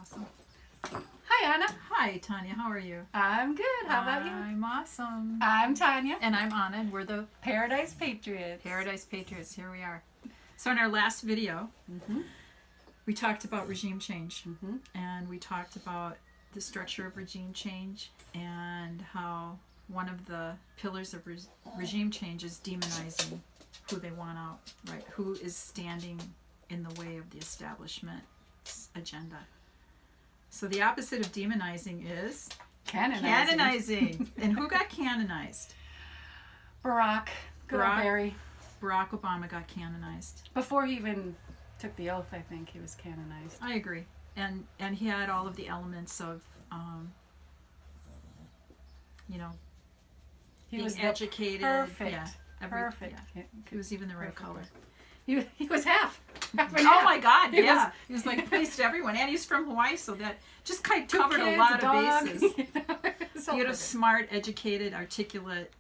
Awesome. Hi, Anna. Hi, Tanya. How are you? I'm good. How about you? I'm awesome. I'm Tanya. And I'm Anna, and we're the Paradise Patriots. Paradise Patriots. Here we are. So in our last video, we talked about regime change. And we talked about the structure of regime change and how one of the pillars of regime change is demonizing who they want out, right? Who is standing in the way of the establishment's agenda. So the opposite of demonizing is canonizing. And who got canonized? Barack. Good old Barry. Barack Obama got canonized. Before he even took the oath, I think he was canonized. I agree. And he had all of the elements of, He being was educated. Perfect. Yeah, Perfect. Yeah. He was even the right color. He was half. Oh my God! He was like pleased everyone, and he's from Hawaii, so that just kind of covered kids, a lot dog. of bases. So Beautiful, smart, educated, articulate.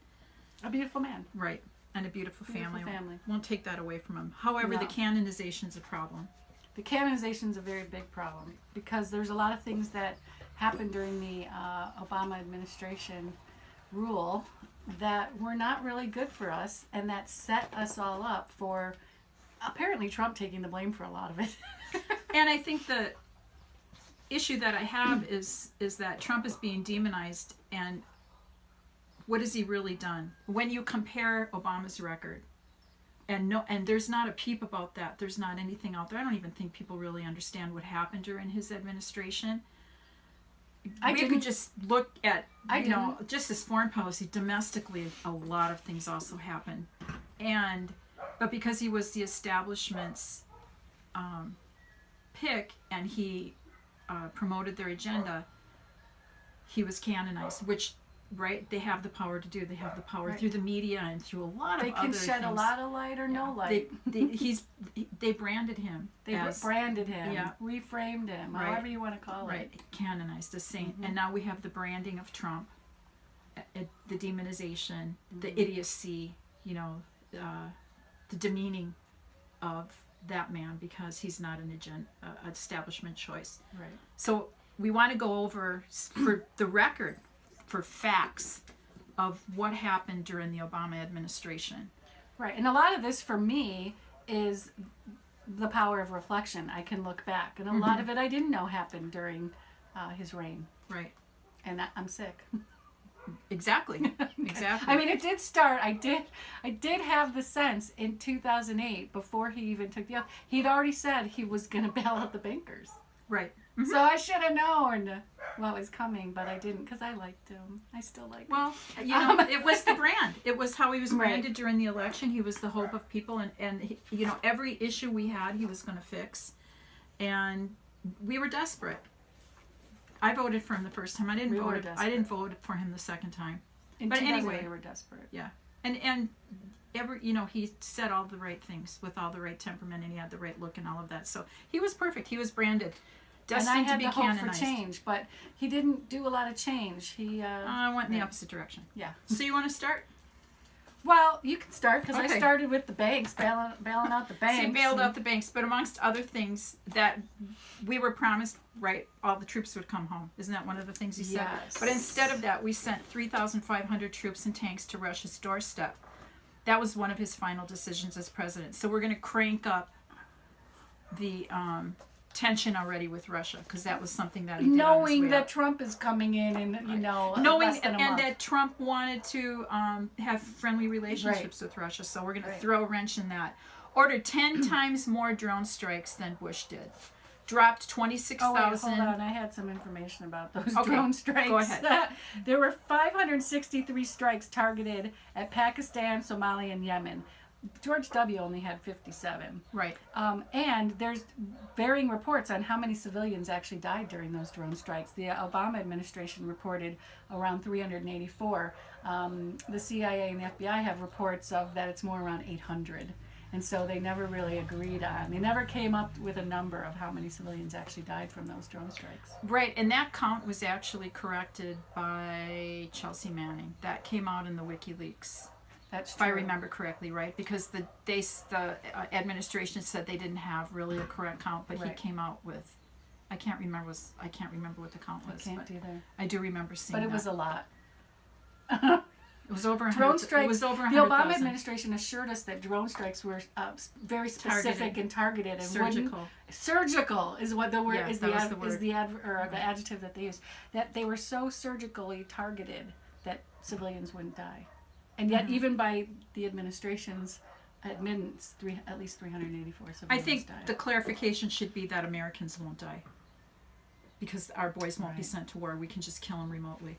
a beautiful man. Right, and a beautiful family. family. Won't take that away from him. However, No. the canonization's a problem. The canonization is a very big problem because there's a lot of things that happened during the Obama administration rule that were not really good for us, and that set us all up for apparently Trump taking the blame for a lot of it. And I think the issue that I have is that Trump is being demonized, and what has he really done? When you compare Obama's record, and there's not a peep about that. There's not anything out there. I don't even think people really understand what happened during his administration. We could just look at, just as foreign policy, domestically, a lot of things also happened. But because he was the establishment's pick and he promoted their agenda, he was canonized, which, right, they have the power to do. They have the power through the media and through a lot of other things. They can shed a lot of light or no light. They branded him. They branded him, Yeah. reframed him, however you want to call it. Right, canonized, a saint. And now we have the branding of Trump, the demonization, the idiocy, the demeaning of that man because he's not an establishment choice. Right. So we want to go over, for the record, for facts of what happened during the Obama administration. Right. And a lot of this for me is the power of reflection. I can look back, and a lot of it I didn't know happened during his reign. Right. And I'm sick. Exactly. Exactly. I mean, it did start. I did have the sense in 2008, before he even took the oath, he'd already said he was going to bail out the bankers. Right. So I should have known what was coming, but I didn't because I liked him. I still like him. Well, it was the brand. It was how he was branded during the election. He was the hope of people, and he, every issue we had, he was going to fix. And we were desperate. I voted for him the first time. I didn't vote for him the second time. But anyway, we were desperate. Yeah. And he said all the right things with all the right temperament, and he had the right look and all of that. So he was perfect. He was branded. Destined to be canonized. And I had the hope for change, but he didn't do a lot of change. He went in the opposite direction. Yeah. So you want to start? Well, you can start because I started with the banks, bailing out the banks. So he bailed out the banks, but amongst other things that we were promised, right, all the troops would come home. Isn't that one of the things he said? Yes. But instead of that, we sent 3,500 troops and tanks to Russia's doorstep. That was one of his final decisions as president. So we're going to crank up the tension already with Russia, because that was something that he did knowing that Trump is coming in and knowing less than a and month. that Trump wanted to have friendly relationships with Russia, so we're going to throw a wrench in that. Ordered 10 times more drone strikes than Bush did. Dropped 26,000. Hold on, I had some information about those drone strikes. Go ahead. There were 563 strikes targeted at Pakistan, Somalia, and Yemen. George W. only had 57. Right. And there's varying reports on how many civilians actually died during those drone strikes. The Obama administration reported around 384. The CIA and the FBI have reports of that it's more around 800. And so they never really agreed on. They never came up with a number of how many civilians actually died from those drone strikes. Right, and that count was actually corrected by Chelsea Manning. That came out in the WikiLeaks. That's true. If I remember correctly, right? Because the administration said they didn't have really a correct count, but he came out with I can't remember what the count was. Can't But either. I do remember seeing But it that. was a lot. It was over 100. Drone strikes. It was over The Obama 100,000. administration assured us that drone strikes were very specific Targeted. and targeted and Surgical. surgical is what the word Yeah, is that was the word. the adjective that they used. That they were so surgically targeted that civilians wouldn't die, and yet even by the administration's admittance, at least 384 civilians I think died. the clarification should be that Americans won't die. Because our boys won't be sent to war. We can just kill them remotely.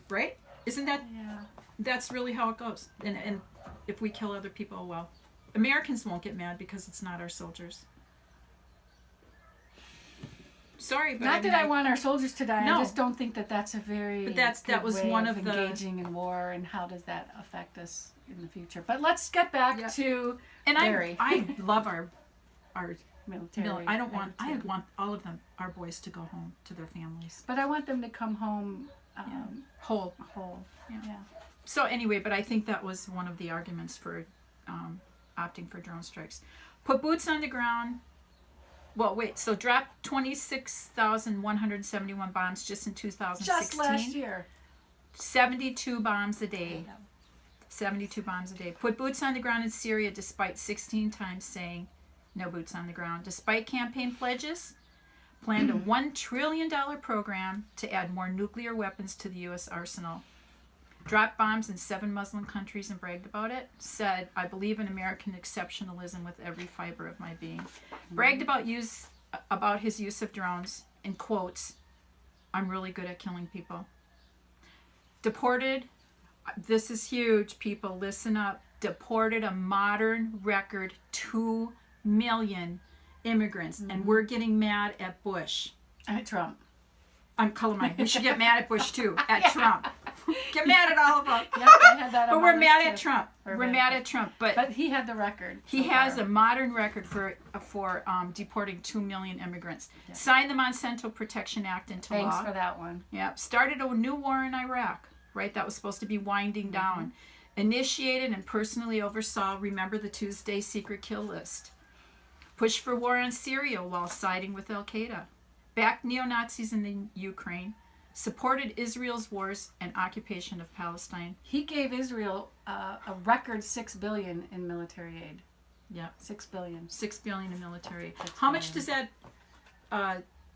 Right? Isn't that... Yeah. That's really how it goes. And if we kill other people, well, Americans won't get mad because it's not our soldiers. Sorry, but Not that I want our soldiers to die. No. I just don't think that that's a very But that good was way one of the... engaging in war, and how does that affect us in the future. But let's get back to And Barry. I love our military. I want all of them, our boys, to go home to their families. But I want them to come home Whole. whole. Yeah. So anyway, but I think that was one of the arguments for opting for drone strikes. Put boots on the ground. Well, wait. So drop 26,171 bombs just in 2016. Just last year. 72 bombs a day. 72 bombs a day. Put boots on the ground in Syria despite 16 times saying no boots on the ground. Despite campaign pledges, planned a $1 trillion program to add more nuclear weapons to the U.S. arsenal. Dropped bombs in 7 Muslim countries and bragged about it. Said, I believe in American exceptionalism with every fiber of my being. Bragged about his use of drones. In quotes, I'm really good at killing people. Deported, this is huge, people, listen up. Deported a modern record 2 million immigrants. And we're getting mad at Bush. At Trump. I'm colorblind. We should get mad at Bush too. At Trump. Get mad at all of them. Yep, I had that on But my we're mad list at too. Trump. We're mad at Trump. But he had the record. He so has far. a modern record for deporting 2 million immigrants. Yeah. Signed the Monsanto Protection Act into law. Thanks for that one. Yep. Started a new war in Iraq, right? That was supposed to be winding down. Initiated and personally oversaw, remember the Tuesday secret kill list. Pushed for war on Syria while siding with Al-Qaeda. Backed neo-Nazis in the Ukraine. Supported Israel's wars and occupation of Palestine. He gave Israel a record $6 billion in military aid. Yep. $6 billion. $6 billion in military. How much does that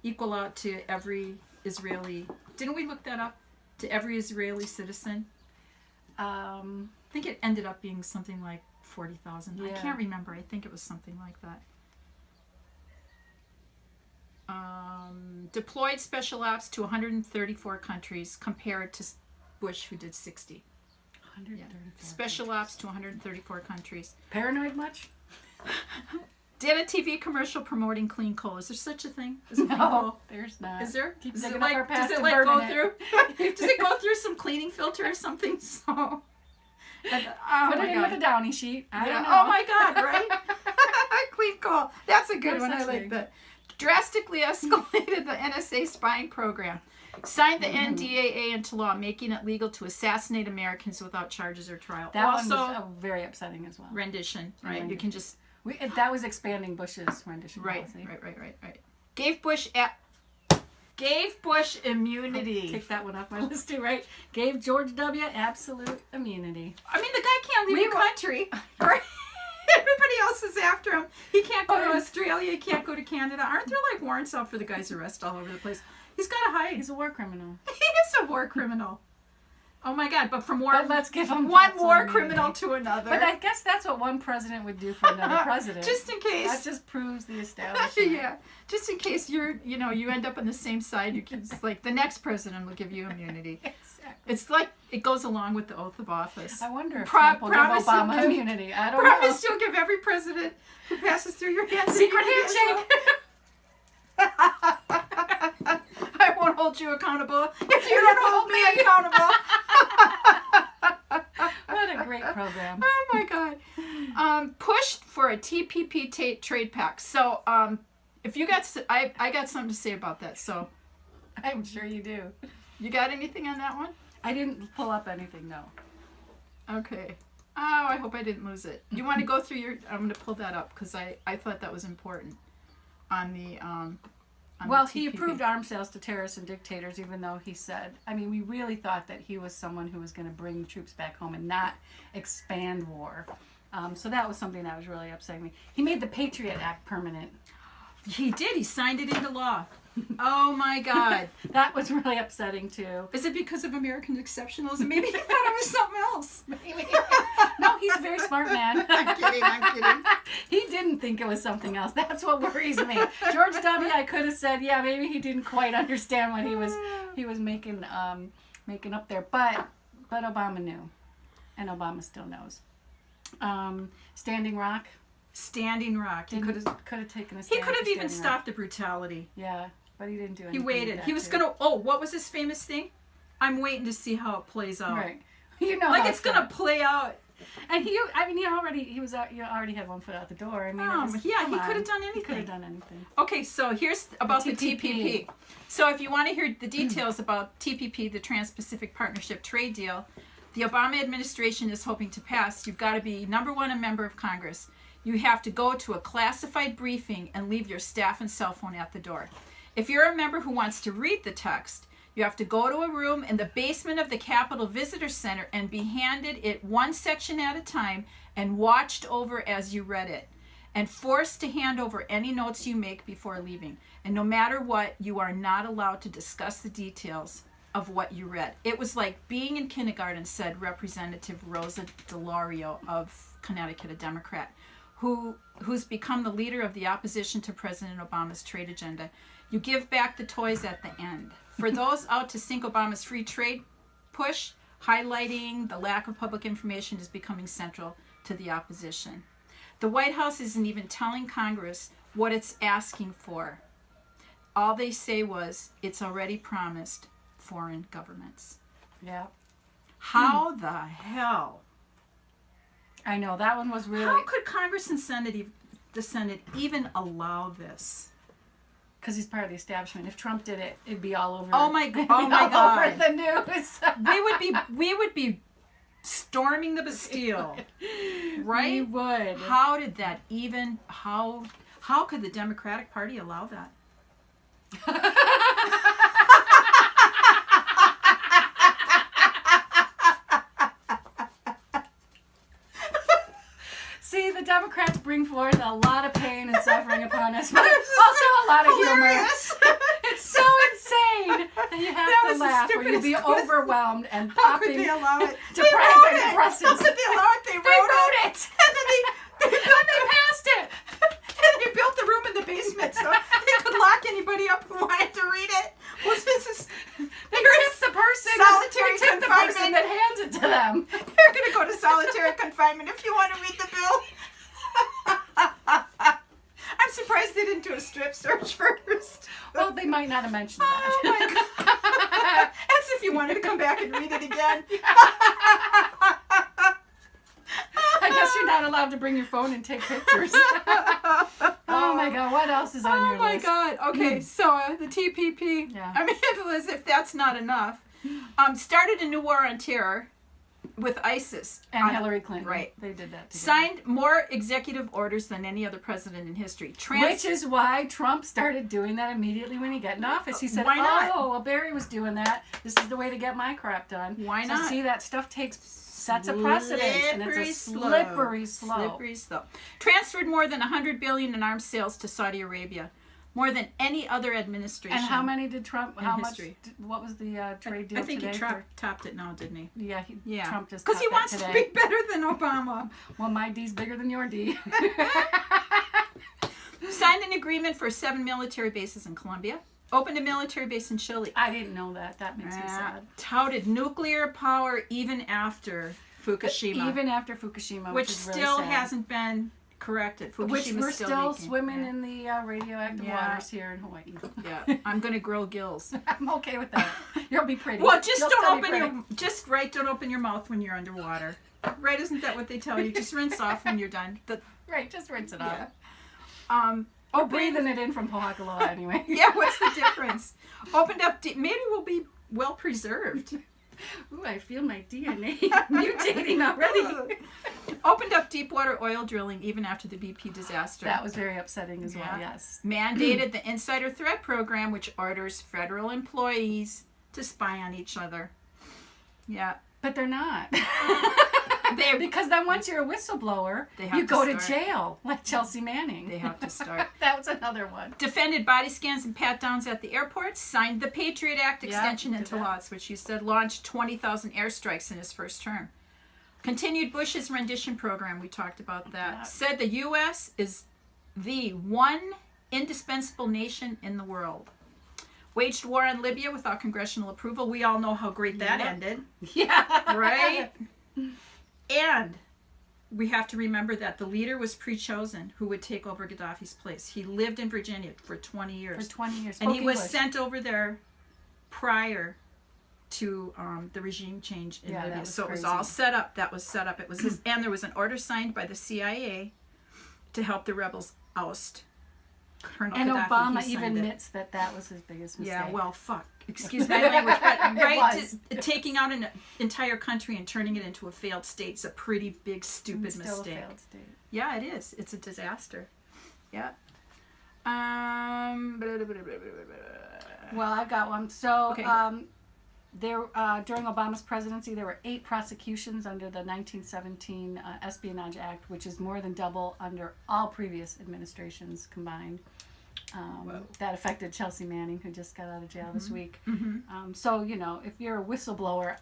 equal out to every Israeli? Didn't we look that up? To every Israeli citizen? I think it ended up being something like 40,000. Yeah. I can't remember. I think it was something like that. Deployed special ops to 134 countries compared to Bush, who did 60. 134. Special ops to 134 countries. Paranoid much? Did a TV commercial promoting clean coal. Is there such a thing as clean No, coal? there's not. Is there? Keep Does it digging up our like, past does it and like burning go it. through? Does it go through some cleaning filter or something? So, oh Put my it in God. with a Downy sheet. I don't know. Oh my God! Right? Clean coal. That's a good No one. I such like thing. that. Drastically escalated the NSA spying program. Signed the NDAA into law, making it legal to assassinate Americans without charges or trial. That also, one was very upsetting as well. rendition. Right? You can just That was expanding Bush's rendition right. policy. Right. Gave Bush immunity. Take that one off my list too, right? Gave George W. absolute immunity. I mean, the guy can't leave the country. Right? Everybody else is after him. He can't go to Australia. He can't go to Canada. Aren't there like warrants out for the guy's arrest all over the place? He's got to hide. He's a war criminal. He is a war criminal. Oh my God! But from But let's give him one absolute war immunity. criminal to another. But I guess that's what one president would do for another president. Just in case. That just proves the establishment. Yeah. Just in case you end up on the same side, you can just, like, the next president will give you immunity. Exactly. It's like it goes along with the oth of office. I wonder if Pro- Trump will give promise you'll Obama give- immunity. I don't Promise know. you'll give every president who passes through your hands Secret immunity as well. I won't hold you accountable if you don't hold me accountable. What a great program. Oh my God. Pushed for a TPP trade pact. So if you got, I got something to say about that. So I'm sure you do. you got anything on that one? I didn't pull up anything, no. Okay. Oh, I hope I didn't lose it. Do you want to go through your? I'm going to pull that up because I thought that was important on the on Well, the he TPP. approved arms sales to terrorists and dictators, even though he said, I mean, we really thought that he was someone who was going to bring troops back home and not expand war. So that was something that was really upsetting me. He made the Patriot Act permanent. He did. He signed it into law. Oh my God. That was really upsetting too. Is it because of American exceptionalism? Maybe he thought it was something else. Maybe. No, he's a very smart man. I'm kidding. He didn't think it was something else. That's what worries me. George W. I could have said, yeah, maybe he didn't quite understand what he was making up there, but Obama knew, and Obama still knows. Standing Rock. Standing Rock. He could have taken a He stand. could have for even Standing stopped Rock. the brutality. Yeah, but he didn't do anything. He waited. with He that, was too. gonna. Oh, what was his famous thing? I'm waiting to see how it plays out. Right. You know, Like how it's gonna play out. And he already had one foot out the door. I mean, He could have done anything. He could have done anything. Okay, so here's about the TPP. TPP. So if you want to hear the details about TPP, the Trans-Pacific Partnership Trade Deal, the Obama administration is hoping to pass, you've got to be, number one, a member of Congress. You have to go to a classified briefing and leave your staff and cell phone at the door. If you're a member who wants to read the text, you have to go to a room in the basement of the Capitol Visitor Center and be handed it one section at a time and watched over as you read it, and forced to hand over any notes you make before leaving. And no matter what, you are not allowed to discuss the details of what you read. It was like being in kindergarten, said Representative Rosa DeLauro of Connecticut, a Democrat, who's become the leader of the opposition to President Obama's trade agenda. You give back the toys at the end. For those out to sink Obama's free trade push, highlighting the lack of public information is becoming central to the opposition. The White House isn't even telling Congress what it's asking for. All they say was, it's already promised foreign governments. Yeah. How the hell? I know, that one was really... How could Congress and the Senate even allow this? Because he's part of the establishment. If Trump did it, it'd be all over. Oh my it'd be God! all over the news. We would be storming the Bastille, right? We would. How did that even? How could the Democratic Party allow that? See, the Democrats bring forth a lot of pain and suffering upon us, but also a lot of humor. It's so insane that you have to laugh or you'd be overwhelmed and How could popping they allow it? antidepressants. How could they allow it? They wrote it. And then they passed it. And they built the room in the basement so they could lock anybody up who wanted to read it. Well, this is They tip the person. solitary They tip the person confinement. that hands it to them. You're going to go to solitary confinement if you want to read the bill. I'm surprised they didn't do a strip search first. Well, they might not have mentioned Oh that. my God. As if you wanted to come back and read it again. I guess you're not allowed to bring your phone and take pictures. Oh my God, what else is on your list? Oh my God. Okay, so the TPP, Yeah. I mean, if that's not enough, started a new war on terror with ISIS. And Hillary Clinton. Right. They did that together. Signed more executive orders than any other president in history. Which is why Trump started doing that immediately when he got in office. He said, Why not? oh, well, Barry was doing that. This is the way to get my crap done. Why So not? see, that stuff sets a precedent. And it's a slippery slope. Slippery slope. Transferred more than $100 billion in arms sales to Saudi Arabia. More than any other administration. And how many did Trump, in how history. much, what was the trade deal I think today? he topped it now, didn't he? Yeah, Trump just Because he topped wants that to today. be better than Obama. Well, my D's bigger than your D. Signed an agreement for 7 military bases in Colombia. Opened a military base in Chile. I didn't know that. That makes me sad. Touted nuclear power even after Fukushima. Even after Fukushima, which is really still sad. hasn't been corrected. Fukushima's Which we're still leaking. swimming Yeah. in the radioactive Yeah. waters here in Hawaii. Yeah, I'm gonna grow gills. I'm okay with that. You'll be pretty. Well, just You'll don't still be open pretty. don't open your mouth when you're underwater. Right? Isn't that what they tell you? Just rinse off when you're done. Right, just rinse it off. Yeah. Or breathing it in from Pohakaloa anyway. Yeah, what's the difference? Opened up, maybe we'll be well preserved. Ooh, I feel my DNA mutating already. Opened up deep water oil drilling even after the BP disaster. That was very upsetting as well, Yeah. yes. Mandated the Insider Threat Program, which orders federal employees to spy on each other. Yeah. But they're not. They Because then once you're a whistleblower, They have you to go to start. jail, like Chelsea Manning. They have to start. That was another one. Defended body scans and pat-downs at the airports, signed the Patriot Act Yeah, extension did into that. law, which you said launched 20,000 airstrikes in his first term. Continued Bush's rendition program, we talked about that. Yeah. Said the U.S. is the one indispensable nation in the world. Waged war on Libya without congressional approval. We all know how great that Yep. ended, Yeah. right? And we have to remember that the leader was pre-chosen who would take over Gaddafi's place. He lived in Virginia for 20 years. For 20 years. And he Spoke was English. sent over there prior to the regime change in Yeah, that Libya. was So it was crazy. all set up. That was set up. It was his, and there was an order signed by the CIA to help the rebels oust Colonel And Gaddafi. Obama He even signed it. admits that that was his biggest mistake. Yeah, well, fuck. Excuse my language, but It right, was. taking out an entire country and turning it into a failed state is a pretty big, stupid Still mistake. a failed state. Yeah, it is. It's a disaster. Yeah. Well, I've got one. So, Okay. there during Obama's presidency, there were 8 prosecutions under the 1917 Espionage Act, which is more than double under all previous administrations combined. That affected Chelsea Manning, who just got out of jail this week. So, you know, if you're a whistleblower,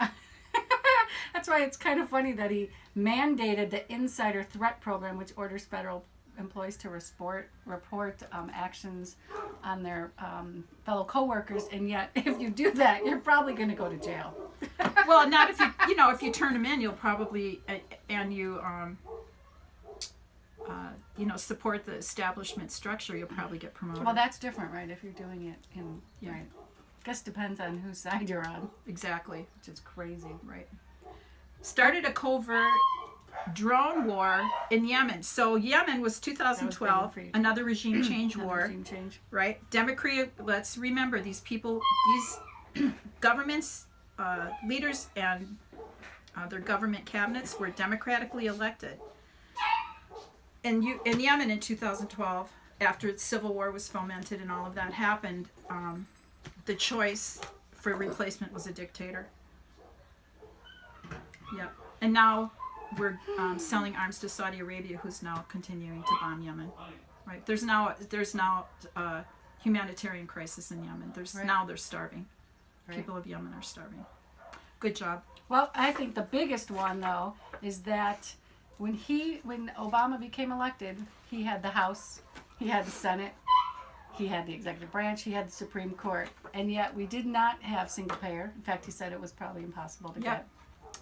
that's why it's kind of funny that he mandated the Insider Threat Program, which orders federal employees to report actions on their fellow coworkers, and yet if you do that, you're probably going to go to jail. Well, not if if you turn them in, you'll probably and you support the establishment structure, you'll probably get promoted. Well, that's different, right? If you're doing it in Yeah. right. Guess depends on whose side you're on, Exactly. which is crazy. Right. Started a covert drone war in Yemen. So Yemen was 2012, for you. another regime change Another war, regime change. right? Let's remember these people, these governments, leaders, and their government cabinets were democratically elected. In Yemen in 2012, after the civil war was fomented and all of that happened, the choice for replacement was a dictator. Yep. And now we're selling arms to Saudi Arabia, who's now continuing to bomb Yemen. Right? There's now a humanitarian crisis in Yemen. Right. Now they're starving. Right. People of Yemen are starving. Good job. Well, I think the biggest one though is that when Obama became elected, he had the House, he had the Senate, he had the executive branch, he had the Supreme Court, and yet we did not have single payer. In fact, he said it was probably impossible to Yep.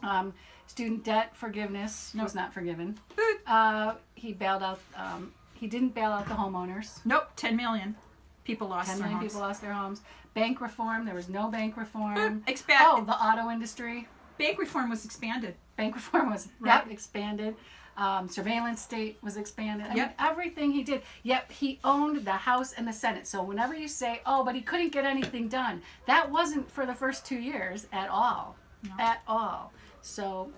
get. Student debt forgiveness was not forgiven. He bailed out. He didn't bail out the homeowners. Nope. 10 million people lost 10 their million homes. people lost their homes. Bank reform. There was no bank reform. Expand. The auto industry. Bank reform was expanded. Bank reform was Right. expanded. Surveillance state was expanded. I mean, Yep. everything he did. Yet he owned the House and the Senate. So whenever you say, "Oh, but he couldn't get anything done," that wasn't for the first 2 years at all. No. At all. So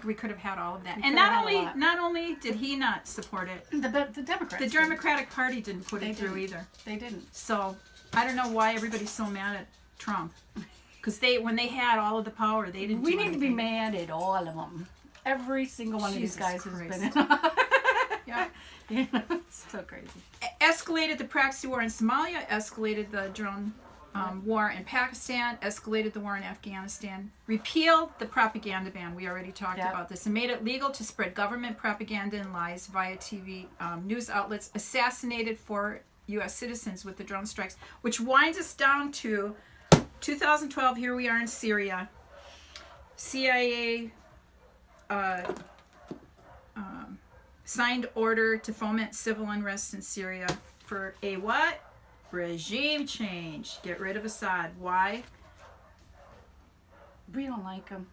We could have had all of that. We And could have had a lot. not only did he not support it, the Democrats. the did. Democratic Party didn't put They it through didn't. either. They didn't. So I don't know why everybody's so mad at Trump. Because when they had all of the power, they didn't. We do need to be anything. mad at all of them. Every single one Jesus of these guys Christ. has been in. Yeah. It's so crazy. Escalated the proxy war in Somalia. Escalated the drone war in Pakistan. Escalated the war in Afghanistan. Repealed the propaganda ban. We already talked Yep. about this. And made it legal to spread government propaganda and lies via TV news outlets. Assassinated 4 U.S. citizens with the drone strikes, which winds us down to 2012. Here we are in Syria. CIA signed order to foment civil unrest in Syria for a what? Regime change. Get rid of Assad. Why? We don't like him.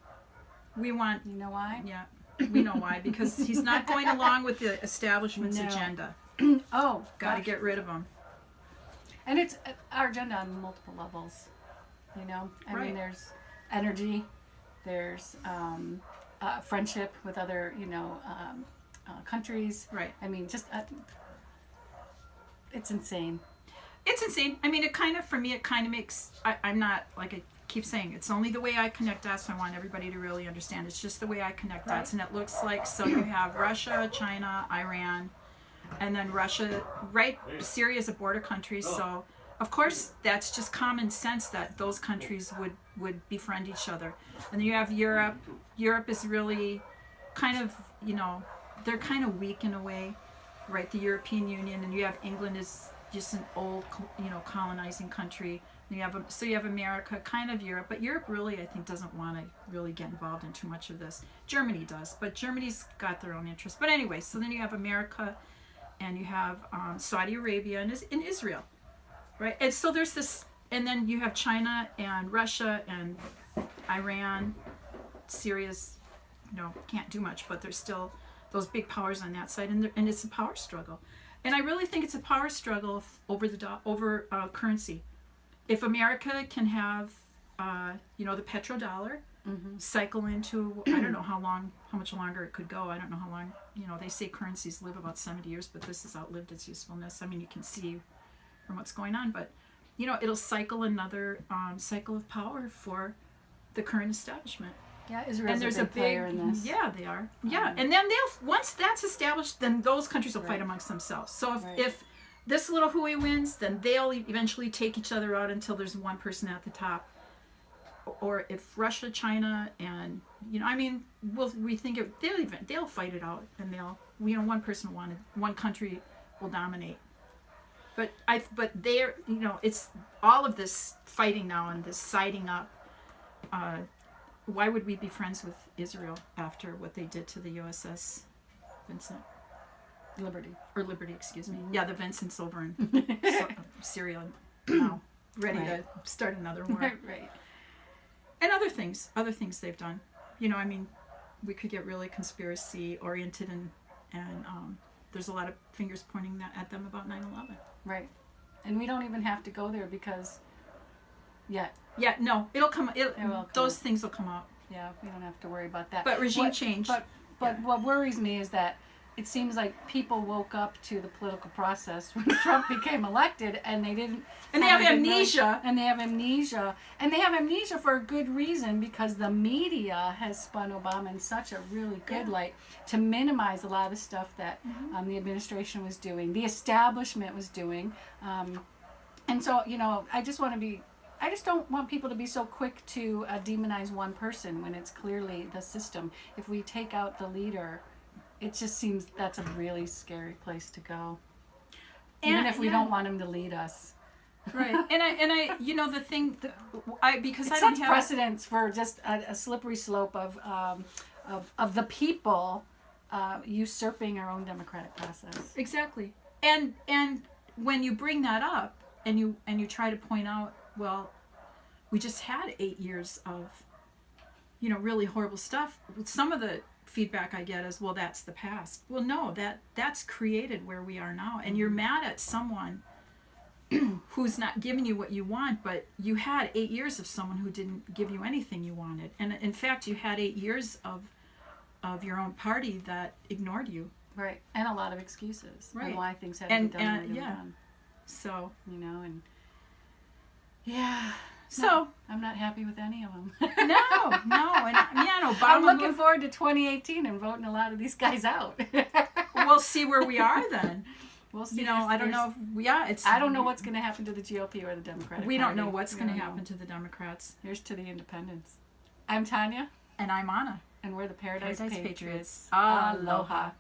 We want, You know why? yeah, we know why. Because he's not going along with the establishment's No. agenda. Oh, Got to gosh. get rid of him. And it's our agenda on multiple levels. I Right. mean, there's energy, There's friendship with other, countries. Right. I mean, just it's insane. It's insane. I mean, it kind of, for me, it kind of makes, I'm not, like I keep saying, it's only the way I connect dots. I want everybody to really understand. It's just the way I connect dots. And it looks like, so you have Russia, China, Iran, and then Russia, right? Syria is a border country. So, of course, that's just common sense that those countries would befriend each other. And then you have Europe. Europe is really kind of, they're kind of weak in a way, right? The European Union. And you have England is just an old, colonizing country. And you have America, kind of Europe, but Europe really, I think, doesn't want to really get involved in too much of this. Germany does, but Germany's got their own interests. But anyway, so then you have America, and you have Saudi Arabia and Israel, right? And so there's this, and then you have China and Russia and Iran. Syria's, can't do much, but there's still those big powers on that side, and it's a power struggle. And I really think it's a power struggle over currency. If America can have, the petrodollar cycle into, I don't know how much longer it could go. I don't know how long, they say currencies live about 70 years, but this has outlived its usefulness. I mean, you can see from what's going on, but, it'll cycle another cycle of power for the current establishment. Yeah, Israel's a big player in this. Yeah, they are. Yeah, and then once that's established, then those countries will fight amongst themselves. So if this little Hui wins, then they'll eventually take each other out until there's one person at the top. Or if Russia, China, and we think they'll fight it out, and one country will dominate. But they're it's all of this fighting now and this siding up. Why would we be friends with Israel after what they did to the USS Liberty, excuse me. Mm-hmm. Yeah, the Vincent's over in Syria now, ready to start another war. Right. And other things they've done. We could get really conspiracy oriented, and there's a lot of fingers pointing at them about 9/11. Right. And we don't even have to go there because yet. Yeah, no, it'll come. It will come. Those things will come out. Yeah, we don't have to worry about that. But regime change. But what worries me is that it seems like people woke up to the political process when Trump became elected, and they didn't. And they have amnesia. And they have amnesia for a good reason, because the media has spun Obama in such a really good light to minimize a lot of the stuff that the administration was doing, the establishment was doing, and so I just don't want people to be so quick to demonize one person when it's clearly the system. If we take out the leader, it just seems that's a really scary place to go. Even if we don't want him to lead us. Right. And I the thing that because it I don't sets have precedence for just a slippery slope of the people usurping our own democratic process. Exactly. And when you bring that up and you try to point out, well, we just had 8 years of, really horrible stuff. Some of the feedback I get is, well, that's the past. Well, no, that's created where we are now. And you're mad at someone who's not giving you what you want, but you had 8 years of someone who didn't give you anything you wanted. And in fact, you had 8 years of your own party that ignored you. Right. And a lot of excuses. Right. And why things had to be done. And done. So. And yeah. So I'm not happy with any of them. No, and Obama. I'm looking forward to 2018 and voting a lot of these guys out. We'll see where we are then. We'll see. I don't know if I don't know what's going to happen to the GOP or the Democratic We Party. don't know what's going to happen to the Democrats. Here's to the independents. I'm Tanya. And I'm Anna. And we're the Paradise Patriots. Aloha.